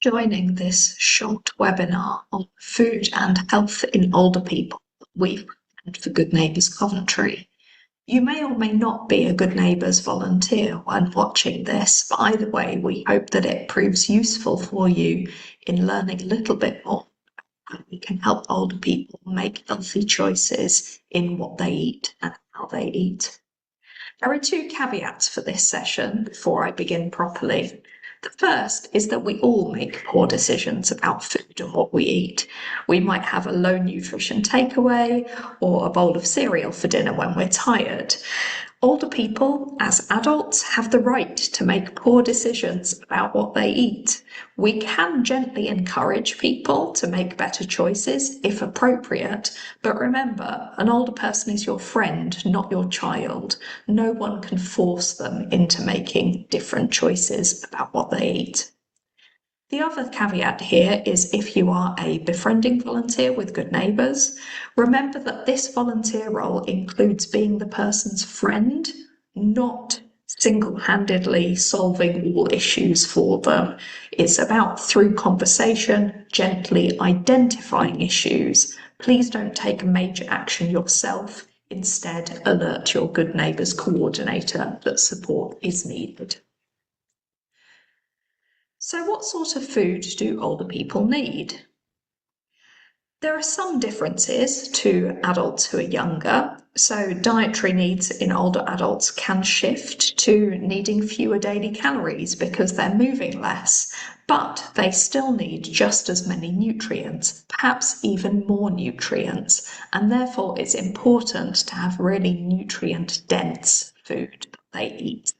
Joining this short webinar on food and health in older people that we've planned for Good Neighbours Coventry. You may or may not be a Good Neighbours volunteer when watching this, but either way, we hope that it proves useful for you in learning a little bit more how we can help older people make healthy choices in what they eat and how they eat. There are two caveats for this session before I begin properly. The first is that we all make poor decisions about food and what we eat. We might have a low nutrition takeaway or a bowl of cereal for dinner when we're tired. Older people, as adults, have the right to make poor decisions about what they eat. We can gently encourage people to make better choices if appropriate, but remember, an older person is your friend, not your child. No one can force them into making different choices about what they eat. The other caveat here is if you are a befriending volunteer with Good Neighbours, remember that this volunteer role includes being the person's friend, not single-handedly solving all issues for them. It's about, through conversation, gently identifying issues. Please don't take major action yourself. Instead, alert your Good Neighbours coordinator that support is needed. So what sort of food do older people need? There are some differences to adults who are younger. So dietary needs in older adults can shift to needing fewer daily calories because they're moving less, but they still need just as many nutrients, perhaps even more nutrients, and therefore it's important to have really nutrient-dense food that they eat.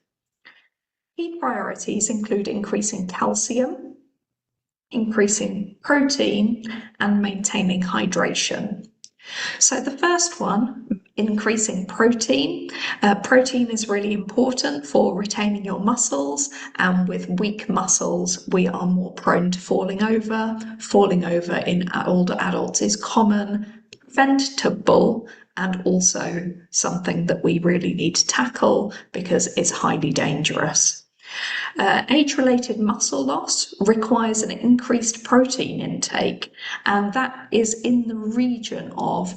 Key priorities include increasing calcium, increasing protein, and maintaining hydration. So the first one, increasing protein. Protein is really important for retaining your muscles, and with weak muscles, we are more prone to falling over. Falling over in older adults is common, preventable, and also something that we really need to tackle because it's highly dangerous. Age-related muscle loss requires an increased protein intake, and that is in the region of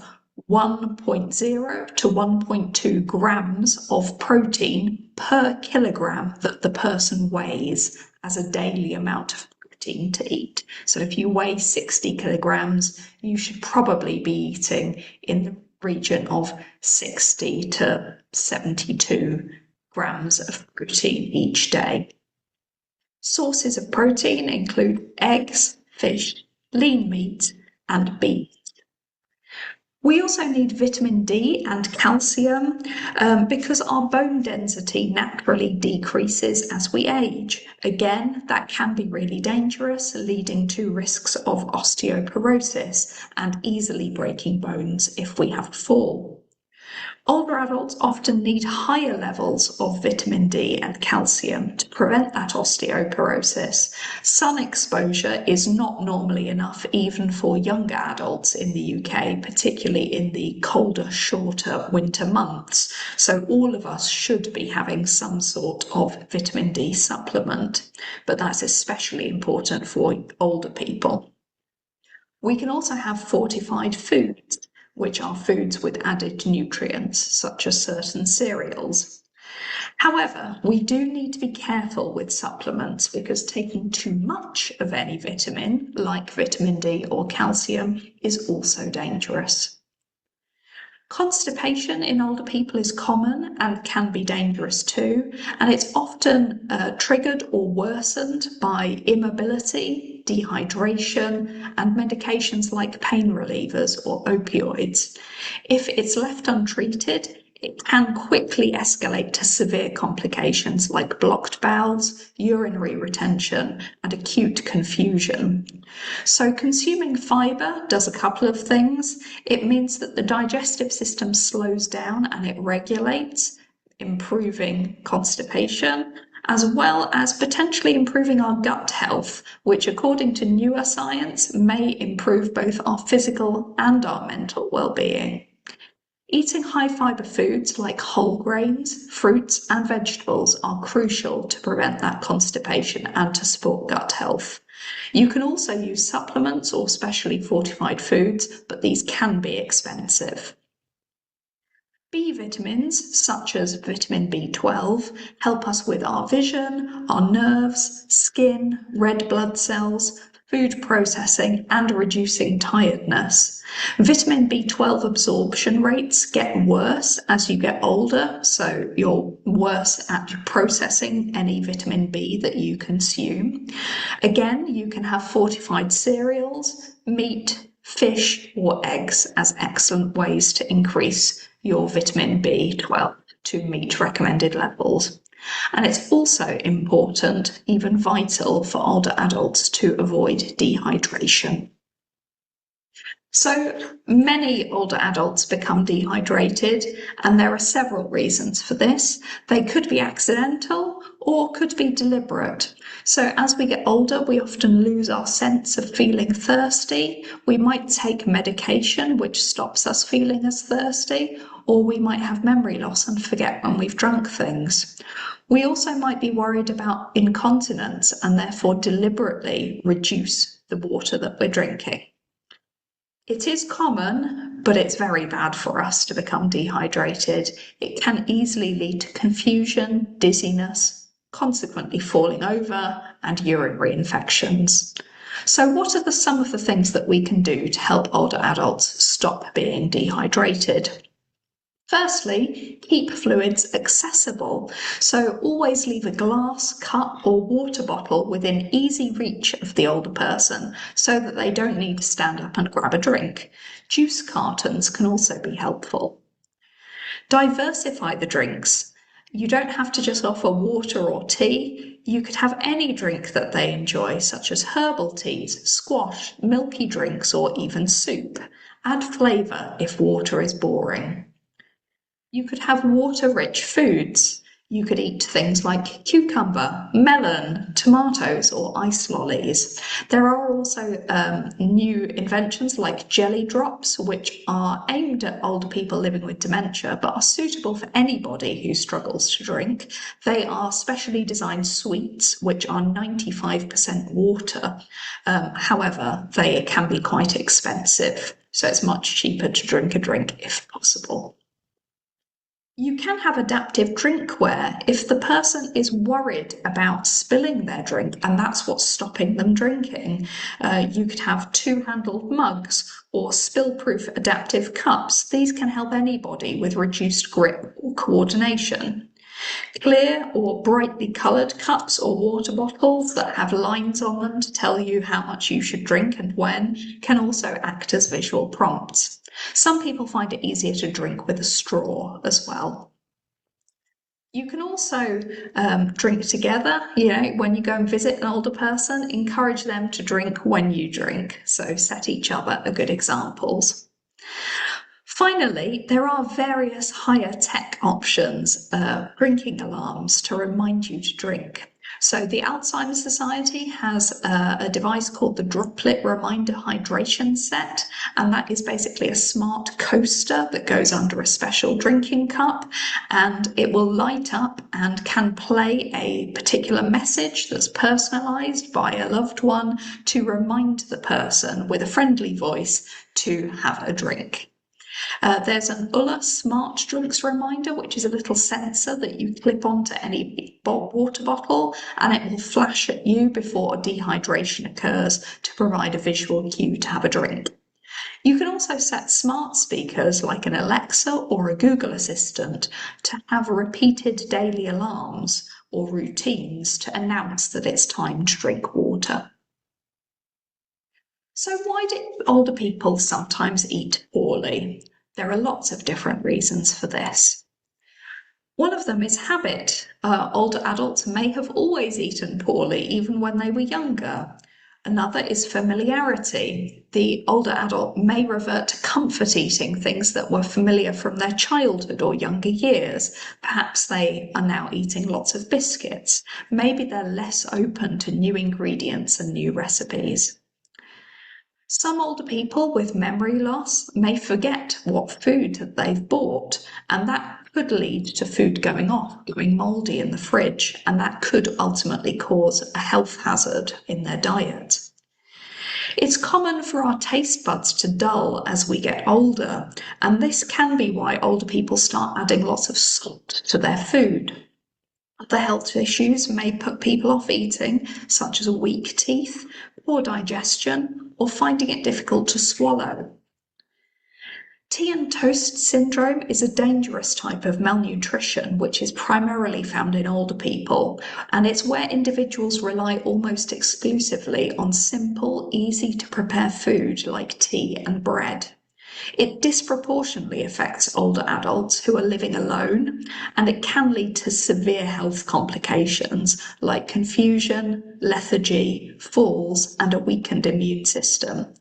1.0 to 1.2 grams of protein per kilogram that the person weighs as a daily amount of protein to eat. So if you weigh 60 kilograms, you should probably be eating in the region of 60 to 72 grams of protein each day. Sources of protein include eggs, fish, lean meat, and beef. We also need vitamin D and calcium because our bone density naturally decreases as we age. Again, that can be really dangerous, leading to risks of osteoporosis and easily breaking bones if we have a fall. Older adults often need higher levels of vitamin D and calcium to prevent that osteoporosis. Sun exposure is not normally enough even for younger adults in the UK, particularly in the colder, shorter winter months. So all of us should be having some sort of vitamin D supplement, but that's especially important for older people. We can also have fortified foods, which are foods with added nutrients, such as certain cereals. However, we do need to be careful with supplements because taking too much of any vitamin, like vitamin D or calcium, is also dangerous. Constipation in older people is common and can be dangerous too, and it's often triggered or worsened by immobility, dehydration, and medications like pain relievers or opioids. If it's left untreated, it can quickly escalate to severe complications like blocked bowels, urinary retention, and acute confusion. So consuming fibre does a couple of things. It means that the digestive system slows down and it regulates, improving constipation, as well as potentially improving our gut health, which according to newer science may improve both our physical and our mental well-being. Eating high fibre foods like whole grains, fruits, and vegetables are crucial to prevent that constipation and to support gut health. You can also use supplements or specially fortified foods, but these can be expensive. B vitamins, such as vitamin B12, help us with our vision, our nerves, skin, red blood cells, food processing, and reducing tiredness. Vitamin B12 absorption rates get worse as you get older, so you're worse at processing any vitamin B that you consume. Again, you can have fortified cereals, meat, fish, or eggs as excellent ways to increase your vitamin B12 to meet recommended levels. And it's also important, even vital, for older adults to avoid dehydration. So many older adults become dehydrated, and there are several reasons for this. They could be accidental or could be deliberate. So as we get older, we often lose our sense of feeling thirsty. We might take medication which stops us feeling as thirsty, or we might have memory loss and forget when we've drunk things. We also might be worried about incontinence and therefore deliberately reduce the water that we're drinking. It is common, but it's very bad for us to become dehydrated. It can easily lead to confusion, dizziness, consequently falling over, and urinary infections. So what are some of the things that we can do to help older adults stop being dehydrated? Firstly, keep fluids accessible. So always leave a glass, cup, or water bottle within easy reach of the older person so that they don't need to stand up and grab a drink. Juice cartons can also be helpful. Diversify the drinks. You don't have to just offer water or tea. You could have any drink that they enjoy, such as herbal teas, squash, milky drinks, or even soup. Add flavour if water is boring. You could have water-rich foods. You could eat things like cucumber, melon, tomatoes, or ice lollies. There are also new inventions like jelly drops, which are aimed at older people living with dementia, but are suitable for anybody who struggles to drink. They are specially designed sweets, which are 95% water. However, they can be quite expensive, so it's much cheaper to drink a drink if possible. You can have adaptive drinkware if the person is worried about spilling their drink and that's what's stopping them drinking. You could have two-handled mugs or spill-proof adaptive cups. These can help anybody with reduced grip or coordination. Clear or brightly coloured cups or water bottles that have lines on them to tell you how much you should drink and when can also act as visual prompts. Some people find it easier to drink with a straw as well. You can also drink together. When you go and visit an older person, encourage them to drink when you drink. So set each other a good examples. Finally, there are various higher tech options, drinking alarms to remind you to drink. So the Alzheimer's Society has a device called the Droplet Reminder Hydration Set, and that is basically a smart coaster that goes under a special drinking cup, and it will light up and can play a particular message that's personalised by a loved one to remind the person with a friendly voice to have a drink. There's an Ulla Smart Drinks Reminder, which is a little sensor that you clip onto any water bottle, and it will flash at you before dehydration occurs to provide a visual cue to have a drink. You can also set smart speakers like an Alexa or a Google Assistant to have repeated daily alarms or routines to announce that it's time to drink water. So why do older people sometimes eat poorly? There are lots of different reasons for this. One of them is habit. Older adults may have always eaten poorly, even when they were younger. Another is familiarity. The older adult may revert to comfort eating, things that were familiar from their childhood or younger years. Perhaps they are now eating lots of biscuits. Maybe they're less open to new ingredients and new recipes. Some older people with memory loss may forget what food that they've bought, and that could lead to food going off, going mouldy in the fridge, and that could ultimately cause a health hazard in their diet. It's common for our taste buds to dull as we get older, and this can be why older people start adding lots of salt to their food. Other health issues may put people off eating, such as weak teeth, poor digestion, or finding it difficult to swallow. Tea and toast syndrome is a dangerous type of malnutrition which is primarily found in older people, and it's where individuals rely almost exclusively on simple, easy to prepare food like tea and bread. It disproportionately affects older adults who are living alone, and it can lead to severe health complications like confusion, lethargy, falls, and a weakened immune system.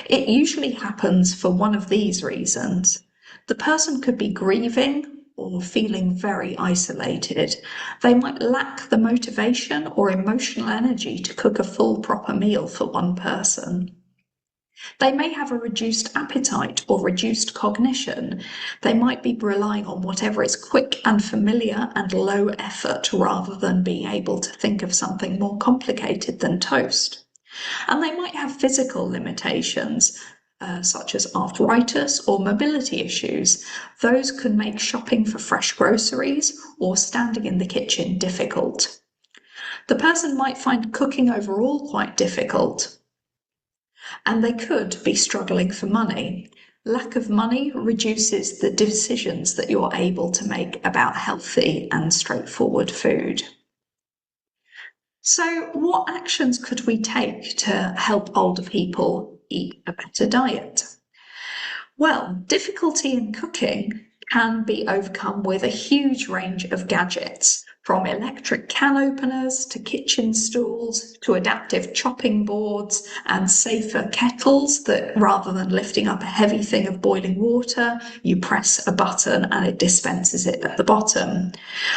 It usually happens for one of these reasons. The person could be grieving or feeling very isolated. They might lack the motivation or emotional energy to cook a full proper meal for one person. They may have a reduced appetite or reduced cognition. They might be relying on whatever is quick and familiar and low effort rather than being able to think of something more complicated than toast. And they might have physical limitations, such as arthritis or mobility issues. Those can make shopping for fresh groceries or standing in the kitchen difficult. The person might find cooking overall quite difficult, and they could be struggling for money. Lack of money reduces the decisions that you're able to make about healthy and straightforward food. So, what actions could we take to help older people eat a better diet? Well, difficulty in cooking can be overcome with a huge range of gadgets, from electric can openers to kitchen stools to adaptive chopping boards and safer kettles that rather than lifting up a heavy thing of boiling water, you press a button and it dispenses it at the bottom.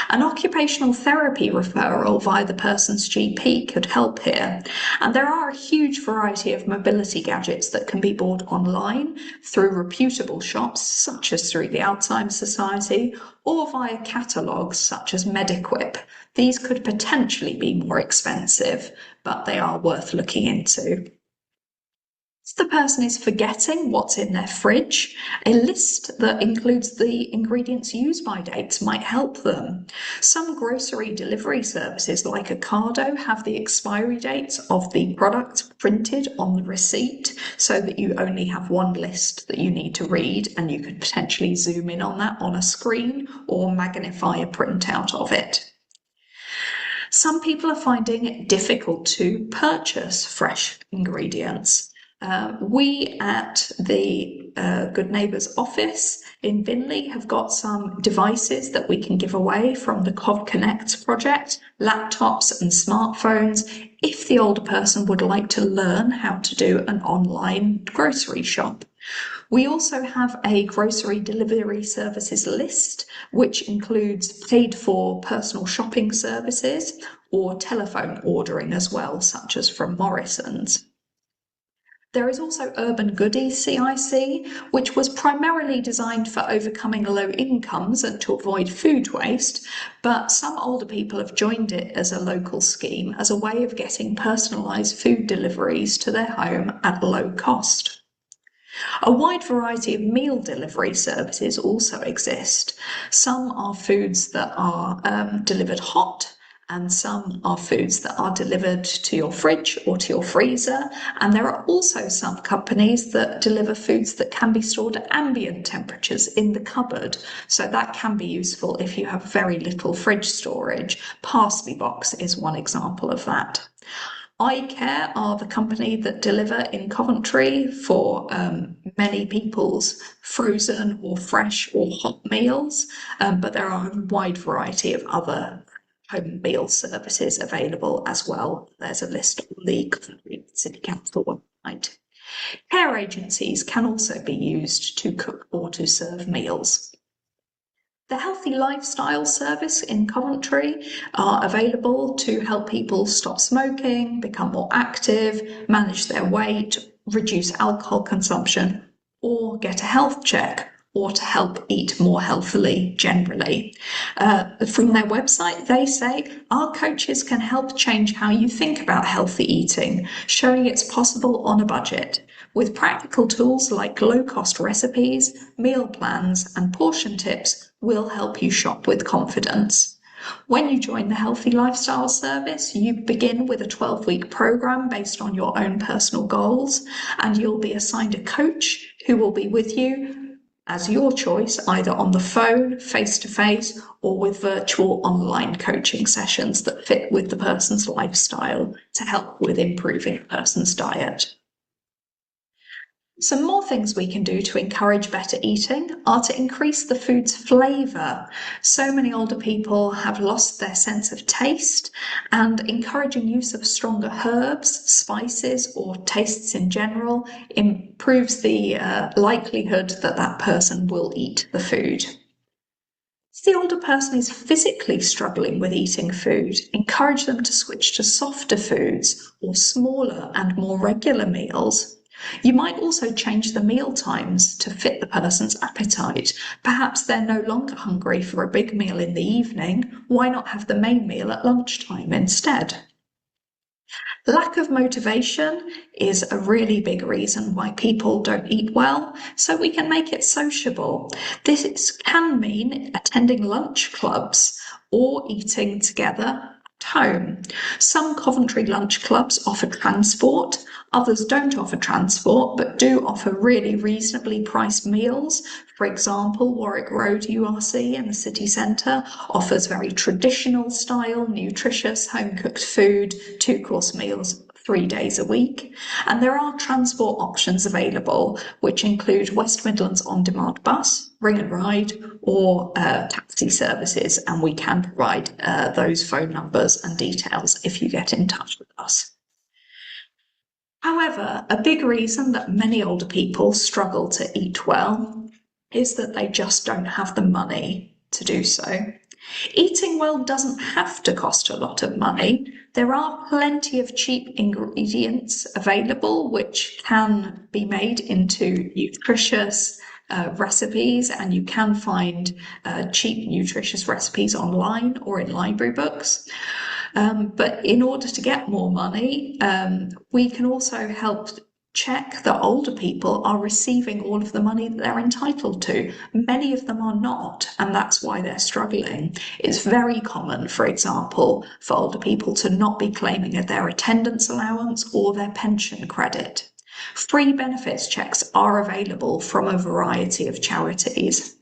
An occupational therapy referral via the person's GP could help here. And there are a huge variety of mobility gadgets that can be bought online through reputable shops such as through the Alzheimer's Society or via catalogues such as Mediquip. These could potentially be more expensive, but they are worth looking into. If the person is forgetting what's in their fridge, a list that includes the ingredients use by dates might help them. Some grocery delivery services like Ocado have the expiry dates of the product printed on the receipt so that you only have one list that you need to read, and you could potentially zoom in on that on a screen or magnify a printout of it. Some people are finding it difficult to purchase fresh ingredients. We at the Good Neighbours office in Binley have got some devices that we can give away from the Cov Connect project, laptops and smartphones, if the older person would like to learn how to do an online grocery shop. We also have a grocery delivery services list, which includes paid for personal shopping services or telephone ordering as well, such as from Morrison's. There is also Urban Goodies CIC, which was primarily designed for overcoming low incomes and to avoid food waste, but some older people have joined it as a local scheme as a way of getting personalised food deliveries to their home at low cost. A wide variety of meal delivery services also exist. Some are foods that are delivered hot, and some are foods that are delivered to your fridge or to your freezer. And there are also some companies that deliver foods that can be stored at ambient temperatures in the cupboard. So that can be useful if you have very little fridge storage. Parsley Box is one example of that. iCare are the company that deliver in Coventry for many people's frozen or fresh or hot meals, but there are a wide variety of other home meal services available as well. There's a list on the Coventry City Council website. Care agencies can also be used to cook or to serve meals. The Healthy Lifestyle Service in Coventry are available to help people stop smoking, become more active, manage their weight, reduce alcohol consumption, or get a health check, or to help eat more healthily generally. From their website, they say, our coaches can help change how you think about healthy eating, showing it's possible on a budget. With practical tools like low-cost recipes, meal plans, and portion tips, we'll help you shop with confidence. When you join the Healthy Lifestyle Service, you begin with a 12-week program based on your own personal goals, and you'll be assigned a coach who will be with you as your choice, either on the phone, face-to-face, or with virtual online coaching sessions that fit with the person's lifestyle to help with improving a person's diet. Some more things we can do to encourage better eating are to increase the food's flavour. So many older people have lost their sense of taste, and encouraging use of stronger herbs, spices, or tastes in general improves the likelihood that that person will eat the food. If the older person is physically struggling with eating food, encourage them to switch to softer foods or smaller and more regular meals. You might also change the meal times to fit the person's appetite. Perhaps they're no longer hungry for a big meal in the evening. Why not have the main meal at lunchtime instead? Lack of motivation is a really big reason why people don't eat well, so we can make it sociable. This can mean attending lunch clubs or eating together at home. Some Coventry lunch clubs offer transport, others don't offer transport but do offer really reasonably priced meals. For example, Warwick Road URC in the city centre offers very traditional style, nutritious, home-cooked food, 2-course meals 3 days a week. And there are transport options available, which include West Midlands on-demand bus, Ring and Ride, or taxi services, and we can provide those phone numbers and details if you get in touch with us. However, a big reason that many older people struggle to eat well is that they just don't have the money to do so. Eating well doesn't have to cost a lot of money. There are plenty of cheap ingredients available which can be made into nutritious recipes, and you can find cheap nutritious recipes online or in library books. But in order to get more money, we can also help check that older people are receiving all of the money that they're entitled to. Many of them are not, and that's why they're struggling. It's very common, for example, for older people to not be claiming their attendance allowance or their pension credit. Free benefits checks are available from a variety of charities.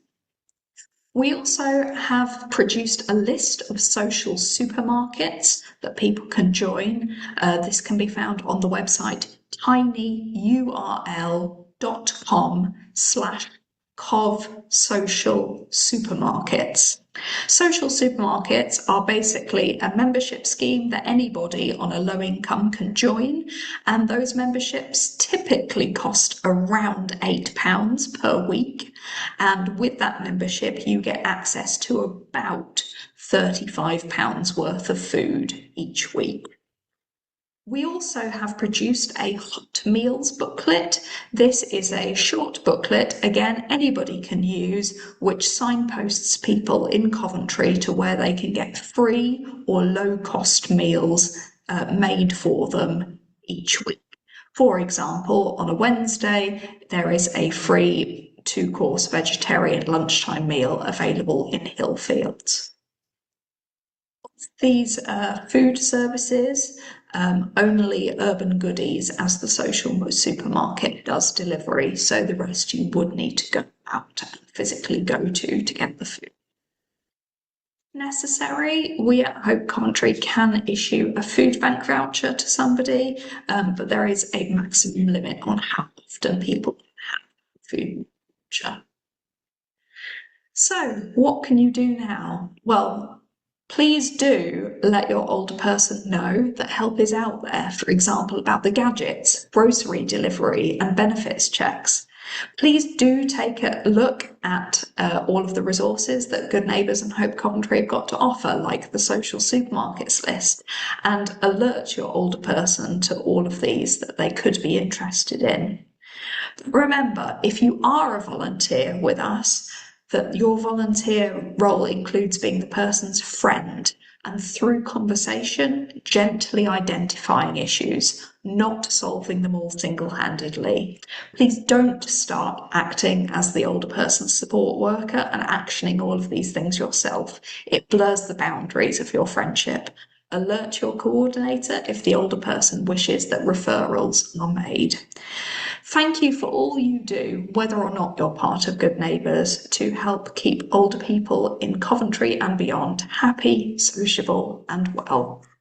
We also have produced a list of social supermarkets that people can join. This can be found on the website tinyurl.com/cov social supermarkets. Social supermarkets are basically a membership scheme that anybody on a low income can join, and those memberships typically cost around £8 per week, and with that membership you get access to about £35 worth of food each week. We also have produced a hot meals booklet. This is a short booklet, again, anybody can use, which signposts people in Coventry to where they can get free or low-cost meals made for them each week. For example, on a Wednesday, there is a free 2-course vegetarian lunchtime meal available in Hillfields. These food services, only Urban Goodies as the social supermarket does delivery, so the rest you would need to go out and physically go to get the food. Necessary, we at Hope Coventry can issue a food bank voucher to somebody, but there is a maximum limit on how often people can have a food voucher. So what can you do now? Well, please do let your older person know that help is out there, for example, about the gadgets, grocery delivery, and benefits checks. Please do take a look at all of the resources that Good Neighbours and Hope Coventry have got to offer, like the social supermarkets list, and alert your older person to all of these that they could be interested in. Remember, if you are a volunteer with us, that your volunteer role includes being the person's friend and through conversation, gently identifying issues, not solving them all single-handedly. Please don't start acting as the older person's support worker and actioning all of these things yourself. It blurs the boundaries of your friendship. Alert your coordinator if the older person wishes that referrals are made. Thank you for all you do, whether or not you're part of Good Neighbours, to help keep older people in Coventry and beyond happy, sociable, and well.